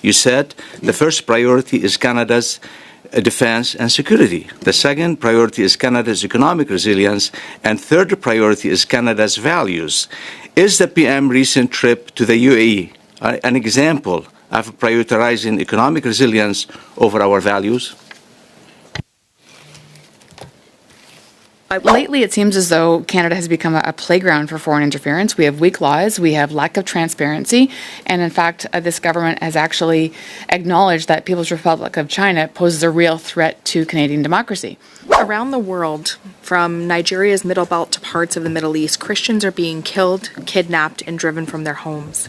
You said the first priority is Canada's defense and security. The second priority is Canada's economic resilience. And third priority is Canada's values. Is the PM recent trip to the UAE an example of prioritizing economic resilience over our values? Lately, it seems as though Canada has become a playground for foreign interference. We have weak laws, we have lack of transparency, and in fact, this government has actually acknowledged that People's Republic of China poses a real threat to Canadian democracy. Around the world, from Nigeria's Middle Belt to parts of the Middle East, Christians are being killed, kidnapped, and driven from their homes.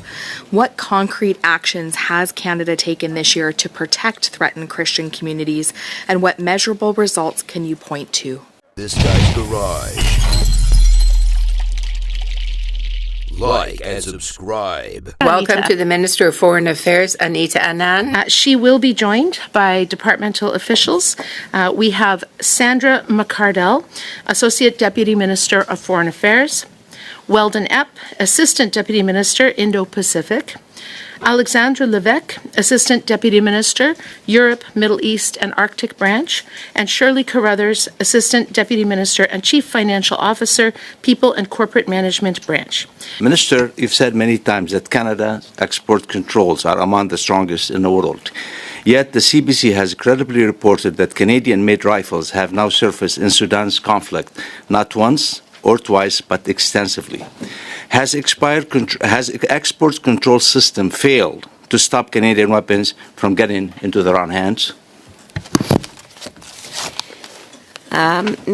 What concrete actions has Canada taken this year to protect threatened Christian communities, and what measurable results can you point to? This guy's garage. Like and subscribe. Welcome to the Minister of Foreign Affairs, Anita Anand. She will be joined by departmental officials. We have Sandra McCardell, Associate Deputy Minister of Foreign Affairs, Weldon Epp, Assistant Deputy Minister, Indo-Pacific, Alexandra Levesque, Assistant Deputy Minister, Europe, Middle East and Arctic Branch, and Shirley Carruthers, Assistant Deputy Minister and Chief Financial Officer, People and Corporate Management Branch. Minister, you've said many times that Canada's export controls are among the strongest in the world. Yet the CBC has credibly reported that Canadian-made rifles have now surfaced in Sudan's conflict, not once or twice, but extensively. Has export control system failed to stop Canadian weapons from getting into the wrong hands? Thank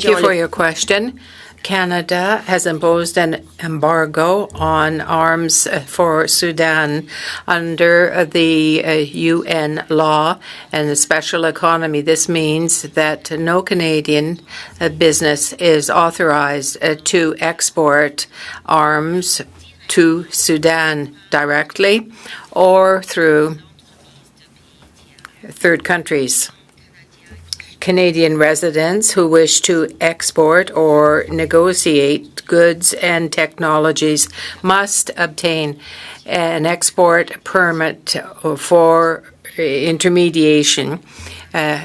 you for your question. Canada has imposed an embargo on arms for Sudan under the UN law and the special economy. This means that no Canadian business is authorized to export arms to Sudan directly or through third countries. Canadian residents who wish to export or negotiate goods and technologies must obtain an export permit for intermediation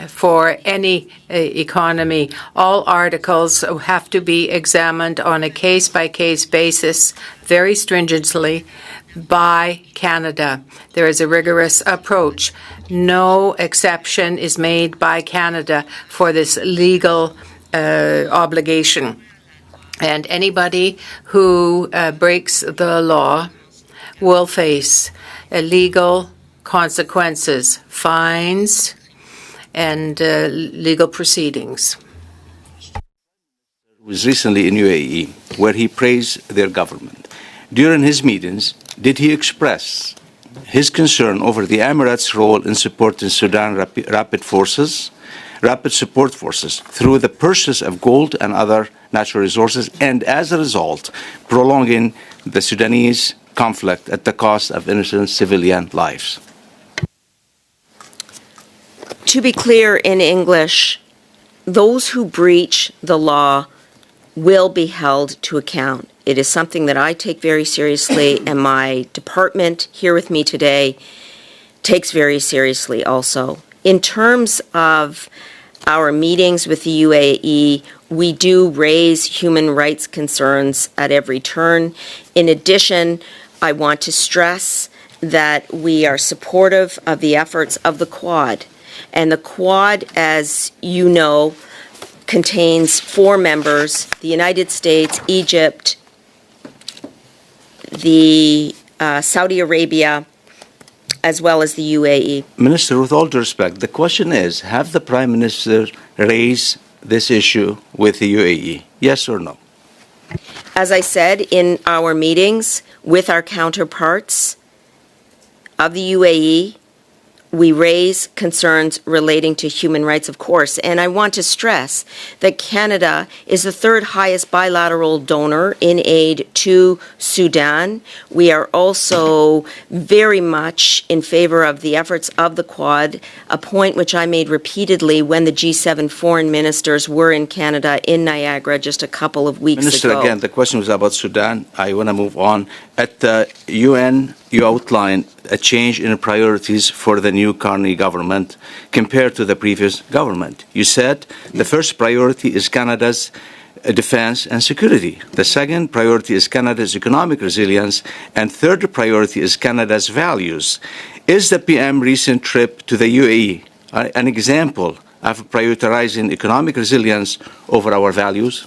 for any economy. All articles have to be examined on a case-by-case basis very stringently by Canada. There is a rigorous approach. No exception is made by Canada for this legal obligation. And anybody who breaks the law will face legal consequences, fines, and legal proceedings. Was recently in UAE, where he praised their government. During his meetings, did he express his concern over the Emirates' role in supporting Sudan rapid support forces through the purchase of gold and other natural resources, and as a result, prolonging the Sudanese conflict at the cost of innocent civilian lives? To be clear in English, those who breach the law will be held to account. It is something that I take very seriously, and my department here with me today takes very seriously also. In terms of our meetings with the UAE, we do raise human rights concerns at every turn. In addition, I want to stress that we are supportive of the efforts of the Quad. And the Quad, as you know, contains 4 members: the United States, Egypt, the Saudi Arabia, as well as the UAE. Minister, with all due respect, the question is, have the Prime Minister raised this issue with the UAE? Yes or no? As I said, in our meetings with our counterparts of the UAE, we raise concerns relating to human rights, of course. And I want to stress that Canada is the 3rd highest bilateral donor in aid to Sudan. We are also very much in favor of the efforts of the Quad, a point which I made repeatedly when the G7 foreign ministers were in Canada in Niagara just a couple of weeks Minister, ago. again, the question was about Sudan. I want to move on. At the UN, you outlined a change in priorities for the new Carney government compared to the previous government. You said the first priority is Canada's defense and security. The second priority is Canada's economic resilience. And third priority is Canada's values. Is the PM recent trip to the UAE an example of prioritizing economic resilience over our values?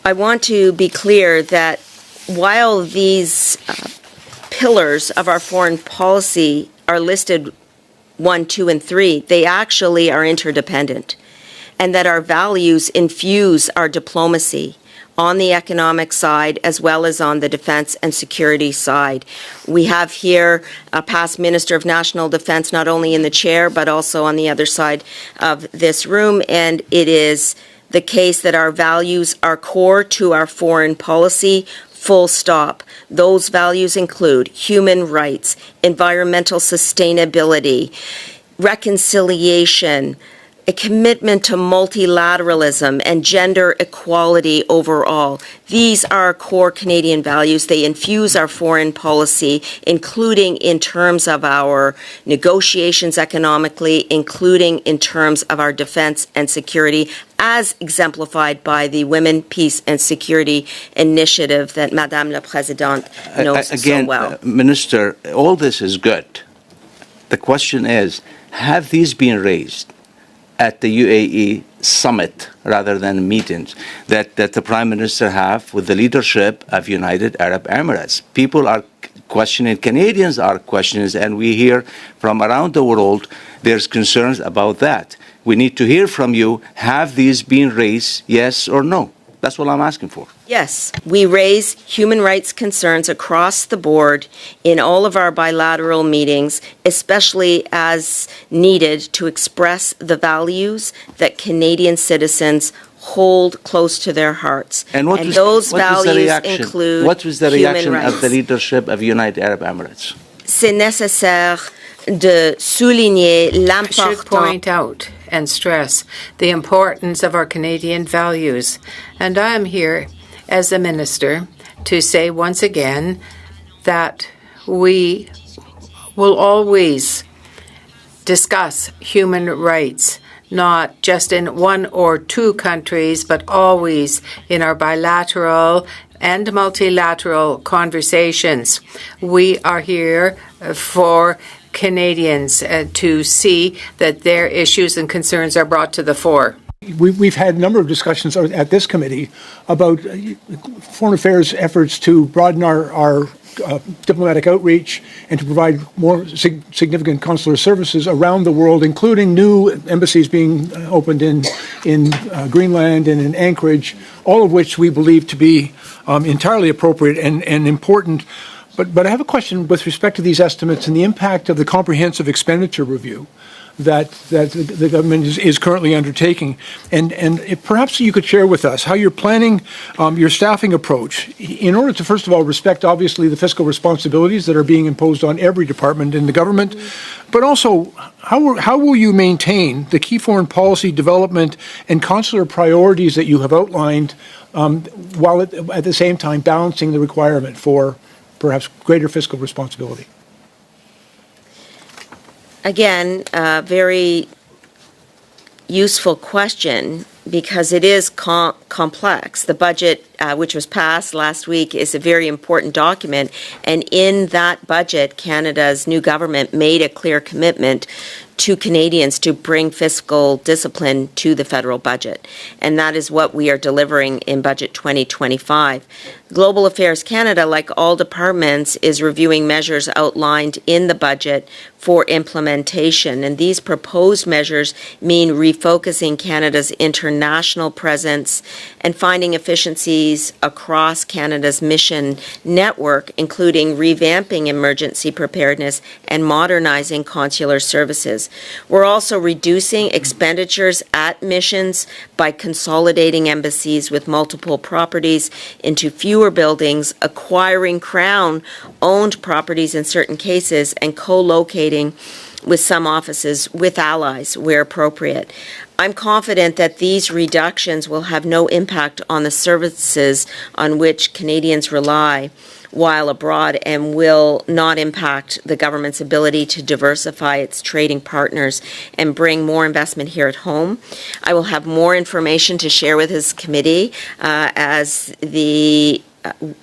I want to be clear that while these pillars of our foreign policy are listed 1, 2, and 3, they actually are interdependent, and that our values infuse our diplomacy on the economic side as well as on the defense and security side. We have here a past Minister of National Defense, not only in the chair, but also on the other side of this room, and it is the case that our values are core to our foreign policy, full stop. Those values include human rights, environmental sustainability, reconciliation, a commitment to multilateralism, and gender equality overall. These are core Canadian values. They infuse our foreign policy, including in terms of our negotiations economically, including in terms of our defense and security, as exemplified by the Women, Peace and Security Initiative that Madame la Présidente knows so well. Minister, all this is good. The question is, have these been raised at the UAE summit rather than meetings that the Prime Minister have with the leadership of United Arab Emirates? People are questioning, Canadians are questioning, and we hear from around the world there's concerns about that. We need to hear from you, have these been raised, yes or no? That's what I'm asking for. Yes, we raise human rights concerns across the board in all of our bilateral meetings, especially as needed to express the values that Canadian citizens hold close to their hearts. And those values include what was the reaction human rights. of the leadership of United Arab Emirates? C'est nécessaire de souligner I should point out and stress the importance of our Canadian values. And I am here as a minister to say once again that we will always discuss human rights, not just in one or two countries, but always in our bilateral and multilateral conversations. We are here for Canadians to see that their issues and concerns are brought to the fore. We've had a number of discussions at this committee about foreign affairs efforts to broaden our diplomatic outreach and to provide more significant consular services around the world, including new embassies being opened in Greenland and in Anchorage, all of which we believe to be entirely appropriate and important. But I have a question with respect to these estimates and the impact of the comprehensive expenditure review that the government is currently undertaking. And if perhaps you could share with us how you're planning your staffing approach in order to, first of all, respect, obviously, the fiscal responsibilities that are being imposed on every department in the government, but also how will you maintain the key foreign policy development and consular priorities that you have outlined while at the same time balancing the requirement for perhaps greater fiscal responsibility? Again, a very useful question because it is complex. The budget, which was passed last week, is a very important document, and in that budget, Canada's new government made a clear commitment to Canadians to bring fiscal discipline to the federal budget, and that is what we are delivering in Budget 2025. Global Affairs Canada, like all departments, is reviewing measures outlined in the budget for implementation, and these proposed measures mean refocusing Canada's international presence and finding efficiencies across Canada's mission network, including revamping emergency preparedness and modernizing consular services. We're also reducing expenditures at missions by consolidating embassies with multiple properties into fewer buildings, acquiring Crown-owned properties in certain cases, and co-locating with some offices with allies where appropriate. I'm confident that these reductions will have no impact on the services on which Canadians rely while abroad and will not impact the government's ability to diversify its trading partners and bring more investment here at home. I will have more information to share with this committee as the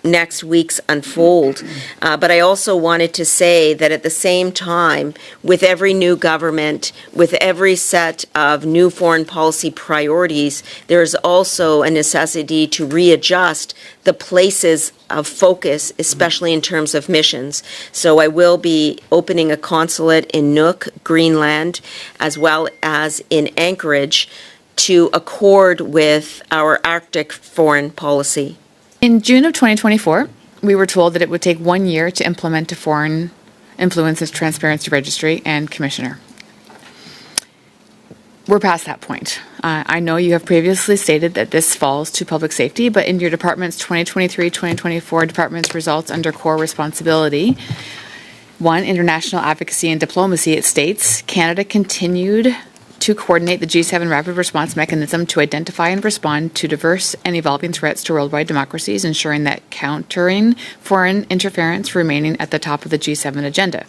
next weeks unfold. But I also wanted to say that at the same time, with every new government, with every set of new foreign policy priorities, there is also a necessity to readjust the places of focus, especially in terms of missions. So I will be opening a consulate in Nuuk, Greenland, as well as in Anchorage to accord with our Arctic foreign policy. In June of 2024, we were told that it would take 1 year to implement a Foreign Influences Transparency Registry and Commissioner. We're past that point. I know you have previously stated that this falls to public safety, but in your department's 2023-2024 department's results under core responsibility, 1, international advocacy and diplomacy, it states, Canada continued to coordinate the G7 rapid response mechanism to identify and respond to diverse and evolving threats to worldwide democracies, ensuring that countering foreign interference remaining at the top of the G7 agenda.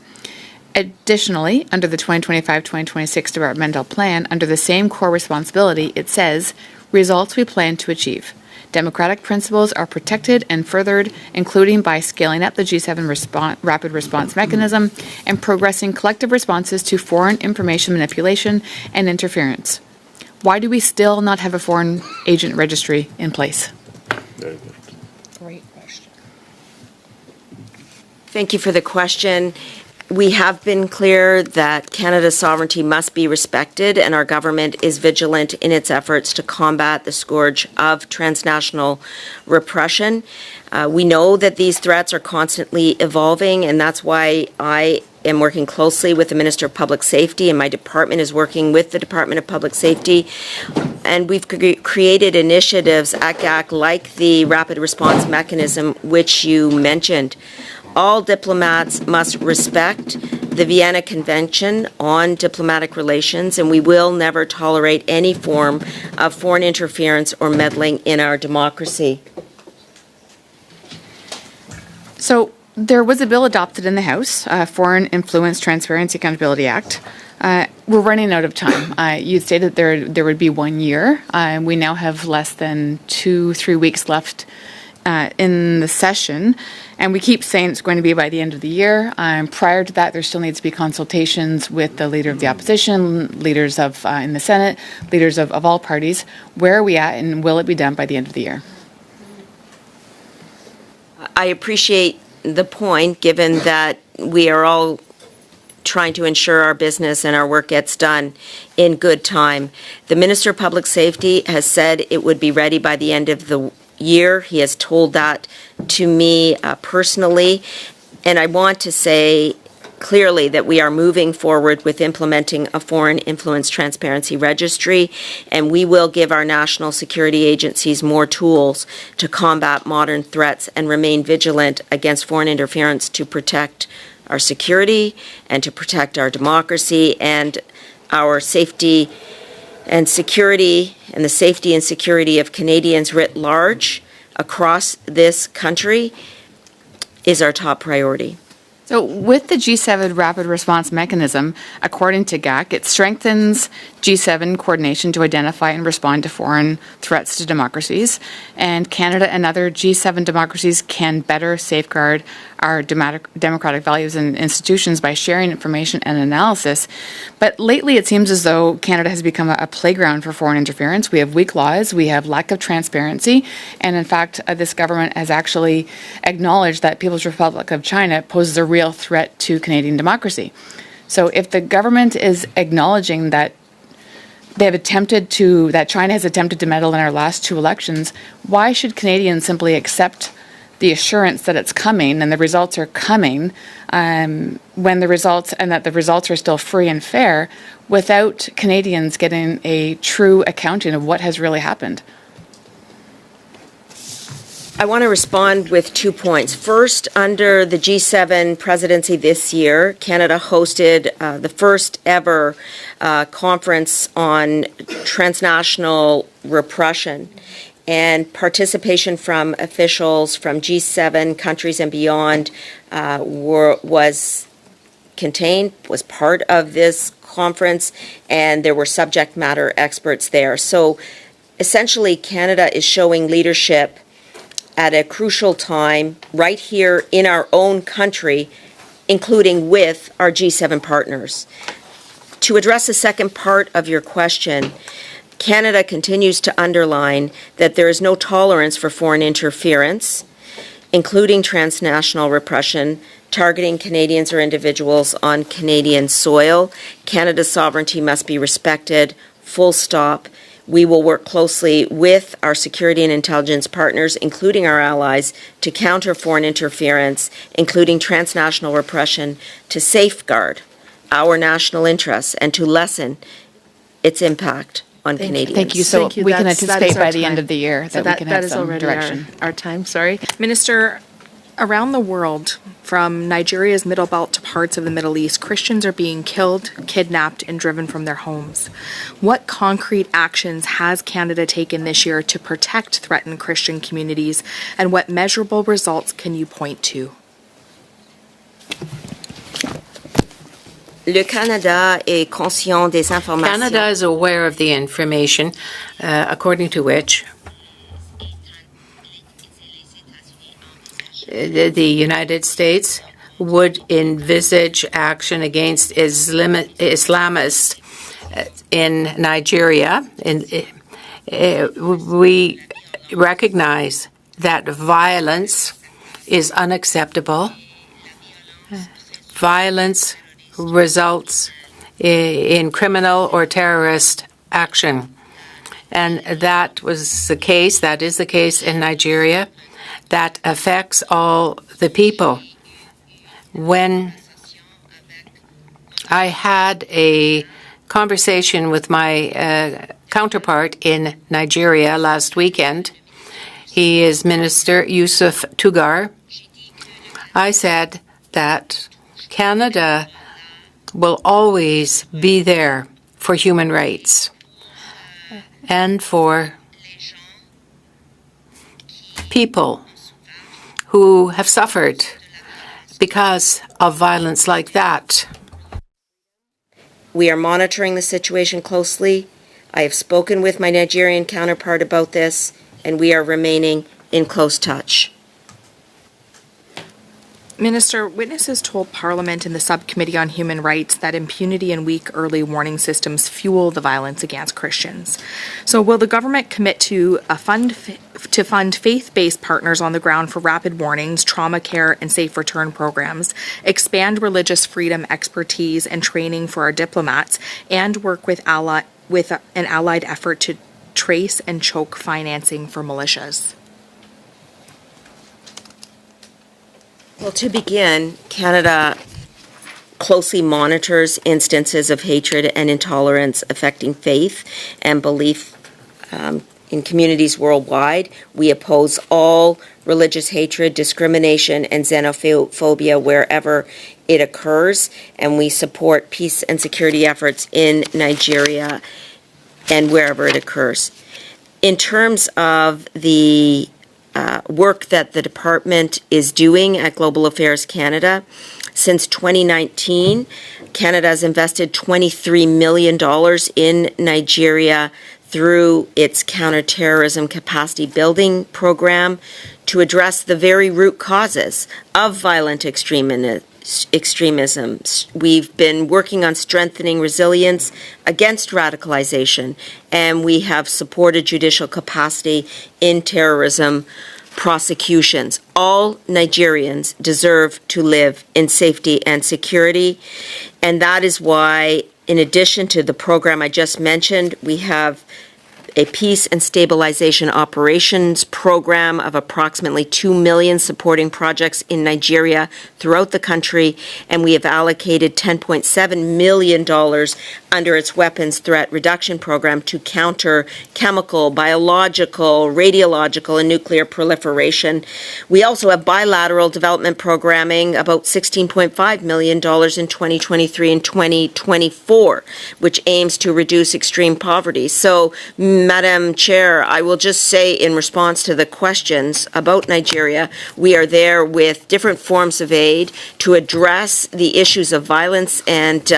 Additionally, under the 2025-2026 developmental plan, under the same core responsibility, it says, results we plan to achieve. Democratic principles are protected and furthered, including by scaling up the G7 rapid response mechanism and progressing collective responses to foreign information manipulation and interference. Why do we still not have a foreign agent registry in place? Very good. Great question. Thank you for the question. We have been clear that Canada's sovereignty must be respected, and our government is vigilant in its efforts to combat the scourge of transnational repression. We know that these threats are constantly evolving, and that's why I am working closely with the Minister of Public Safety, and my department is working with the Department of Public Safety. And we've created initiatives at GAC like the Rapid Response Mechanism, which you mentioned. All diplomats must respect the Vienna Convention on Diplomatic Relations, and we will never tolerate any form of foreign interference or meddling in our democracy. So there was a bill adopted in the House, Foreign Influence Transparency Accountability Act. We're running out of time. You stated there would be 1 year. We now have less than 2-3 weeks left in the session, and we keep saying it's going to be by the end of the year. Prior to that, there still needs to be consultations with the Leader of the Opposition, leaders of in the Senate, leaders of all parties. Where are we at, and will it be done by the end of the year? I appreciate the point, given that we are all trying to ensure our business and our work gets done in good time. The Minister of Public Safety has said it would be ready by the end of the year. He has told that to me personally, and I want to say clearly that we are moving forward with implementing a foreign influence transparency registry, and we will give our national security agencies more tools to combat modern threats and remain vigilant against foreign interference to protect our security and to protect our democracy and our safety and security, and the safety and security of Canadians writ large across this country is our top priority. So with the G7 rapid response mechanism, according to GAC, it strengthens G7 coordination to identify and respond to foreign threats to democracies, and Canada and other G7 democracies can better safeguard our democratic values and institutions by sharing information and analysis. But lately it seems as though Canada has become a playground for foreign interference. We have weak laws, we have lack of transparency, and in fact this government has actually acknowledged that People's Republic of China poses a real threat to Canadian democracy. So if the government is acknowledging that that China has attempted to meddle in our last 2 elections, why should Canadians simply accept the assurance that it's coming and the results are coming when the results are still free and fair without Canadians getting a true accounting of what has really happened? I want to respond with 2 points. First, under the G7 presidency this year, Canada hosted the first ever conference on transnational repression, and participation from officials from G7 countries and beyond was part of this conference, and there were subject matter experts there. So essentially, Canada is showing leadership at a crucial time right here in our own country, including with our G7 partners. To address the second part of your question, Canada continues to underline that there is no tolerance for foreign interference, including transnational repression, targeting Canadians or individuals on Canadian soil. Canada's sovereignty must be respected, full stop. We will work closely with our security and intelligence partners, including our allies, to counter foreign interference, including transnational repression, to safeguard our national interests and to lessen its impact on Canadians. Thank you. So Thank you. we can That is anticipate our by the end time. of the year So that we can have that is some already direction. our time. Sorry. Minister, around the world, from Nigeria's Middle Belt to parts of the Middle East, Christians are being killed, kidnapped, and driven from their homes. What concrete actions has Canada taken this year to protect threatened Christian communities, and what measurable results can you point to? Le Canada est conscient des informations. Canada is aware of the information according to which the United States would envisage action against Islamists in Nigeria. We recognize that violence is unacceptable. Violence results in criminal or terrorist action. And that is the case in Nigeria. That affects all the people. When I had a conversation with my counterpart in Nigeria last weekend, he is Minister Yusuf Tugar, I said that Canada will always be there for human rights and for people who have suffered because of violence like that. We are monitoring the situation closely. I have spoken with my Nigerian counterpart about this, and we are remaining in close touch. Minister, witnesses told Parliament in the Subcommittee on Human Rights that impunity and weak early warning systems fuel the violence against Christians. So will the government commit to fund faith-based partners on the ground for rapid warnings, trauma care, and safe return programs, expand religious freedom expertise and training for our diplomats, and work with an allied effort to trace and choke financing for militias? Well, to begin, Canada closely monitors instances of hatred and intolerance affecting faith and belief in communities worldwide. We oppose all religious hatred, discrimination, and xenophobia wherever it occurs, and we support peace and security efforts in Nigeria and wherever it occurs. In terms of the work that the department is doing at Global Affairs Canada, since 2019, Canada has invested $23 million in Nigeria through its counterterrorism capacity building program to address the very root causes of violent extremism. We've been working on strengthening resilience against radicalization, and we have supported judicial capacity in terrorism prosecutions. All Nigerians deserve to live in safety and security, and that is why, in addition to the program I just mentioned, we have a peace and stabilization operations program of approximately $2 million supporting projects in Nigeria throughout the country, and we have allocated $10.7 million under its weapons threat reduction program to counter chemical, biological, radiological, and nuclear proliferation. We also have bilateral development programming, about $16.5 million in 2023 and 2024, which aims to reduce extreme poverty. So, Madam Chair, I will just say in response to the questions about Nigeria, we are there with different forms of aid to address the issues of violence and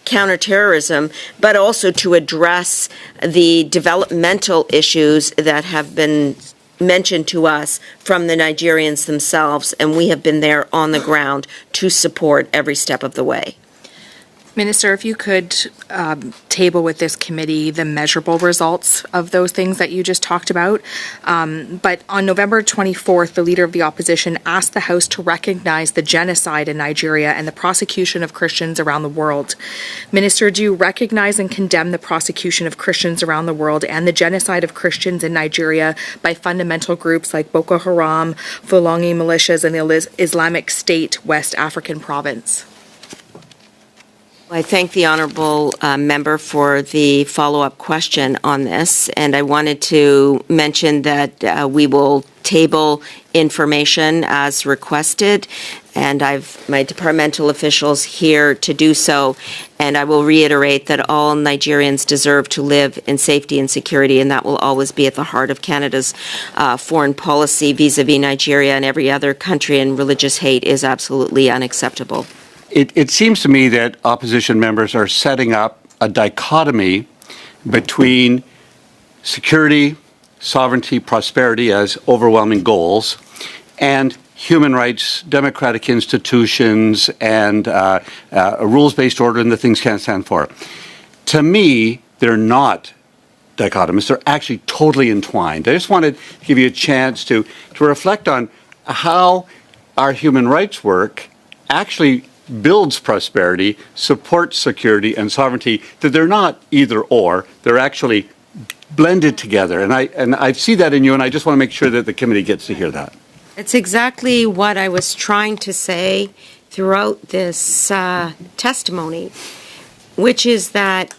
counterterrorism, but also to address the developmental issues that have been mentioned to us from the Nigerians themselves, and we have been there on the ground to support every step of the way. Minister, if you could table with this committee the measurable results of those things that you just talked about. But on November 24th, the Leader of the Opposition asked the House to recognize the genocide in Nigeria and the prosecution of Christians around the world. Minister, do you recognize and condemn the prosecution of Christians around the world and the genocide of Christians in Nigeria by fundamental groups like Boko Haram, Fulani militias, and the Islamic State West African province? I thank the honourable member for the follow-up question on this, and I wanted to mention that we will table information as requested, and I've my departmental officials here to do so, and I will reiterate that all Nigerians deserve to live in safety and security, and that will always be at the heart of Canada's foreign policy vis-a-vis Nigeria and every other country, and religious hate is absolutely unacceptable. It seems to me that opposition members are setting up a dichotomy between security, sovereignty, prosperity as overwhelming goals, and human rights, democratic institutions, and a rules-based order and the things can't stand for. To me, they're not dichotomous. They're actually totally entwined. I just wanted to give you a chance to reflect on how our human rights work actually builds prosperity, supports security and sovereignty, that they're not either or, they're actually blended together. And I see that in you, and I just want to make sure that the committee gets to hear that. It's exactly what I was trying to say throughout this testimony, which is that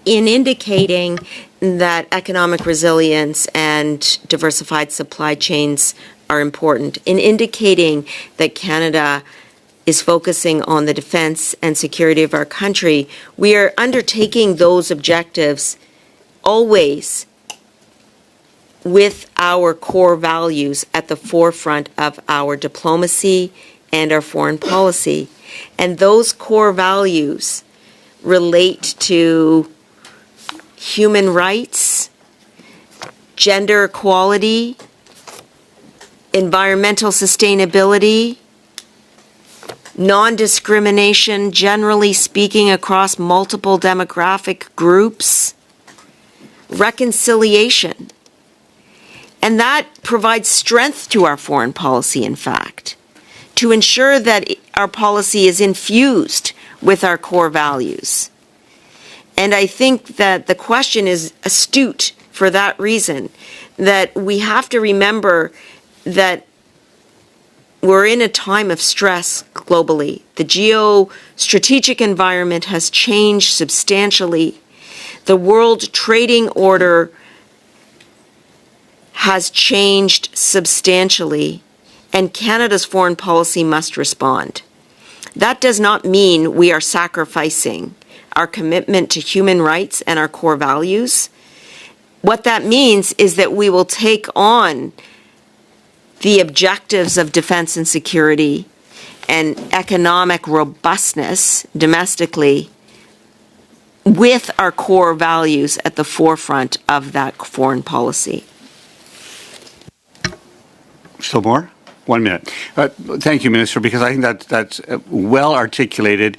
in indicating that economic resilience and diversified supply chains are important, in indicating that Canada is focusing on the defense and security of our country, we are undertaking those objectives always with our core values at the forefront of our diplomacy and our foreign policy. And those core values relate to human rights, gender equality, environmental sustainability, non-discrimination, generally speaking, across multiple demographic groups, reconciliation. And that provides strength to our foreign policy, in fact, to ensure that our policy is infused with our core values. And I think that the question is astute for that reason, that we have to remember that we're in a time of stress globally. The geostrategic environment has changed substantially. The world trading order has changed substantially, and Canada's foreign policy must respond. That does not mean we are sacrificing our commitment to human rights and our core values. What that means is that we will take on the objectives of defense and security and economic robustness domestically with our core values at the forefront of that foreign policy. Still more? 1 minute. Thank you, Minister, because I think that's well articulated.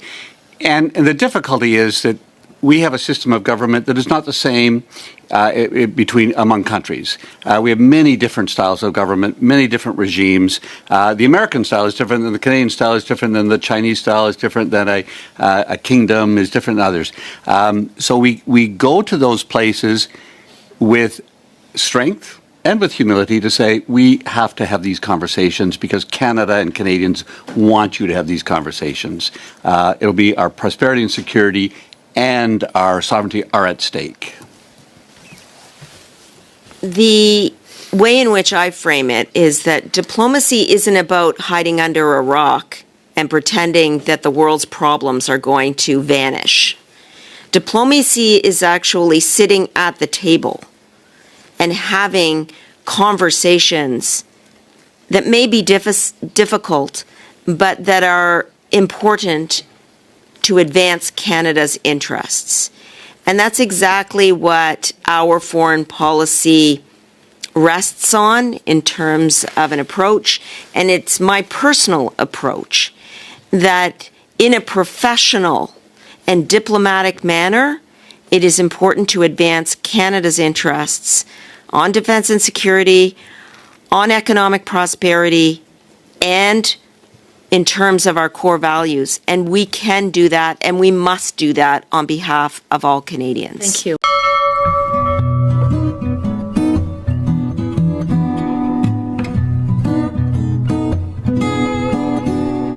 And the difficulty is that we have a system of government that is not the same among countries. We have many different styles of government, many different regimes. The American style is different than the Canadian style, is different than the Chinese style, is different than a kingdom, is different than others. So we go to those places with strength and with humility to say, we have to have these conversations because Canada and Canadians want you to have these conversations. It'll be our prosperity and security and our sovereignty are at stake. The way in which I frame it is that diplomacy isn't about hiding under a rock and pretending that the world's problems are going to vanish. Diplomacy is actually sitting at the table and having conversations that may be difficult, but that are important to advance Canada's interests. And that's exactly what our foreign policy rests on in terms of an approach. And it's my personal approach that in a professional and diplomatic manner, it is important to advance Canada's interests on defense and security, on economic prosperity, and in terms of our core values. And we can do that, and we must do that on behalf of all Canadians. Thank you.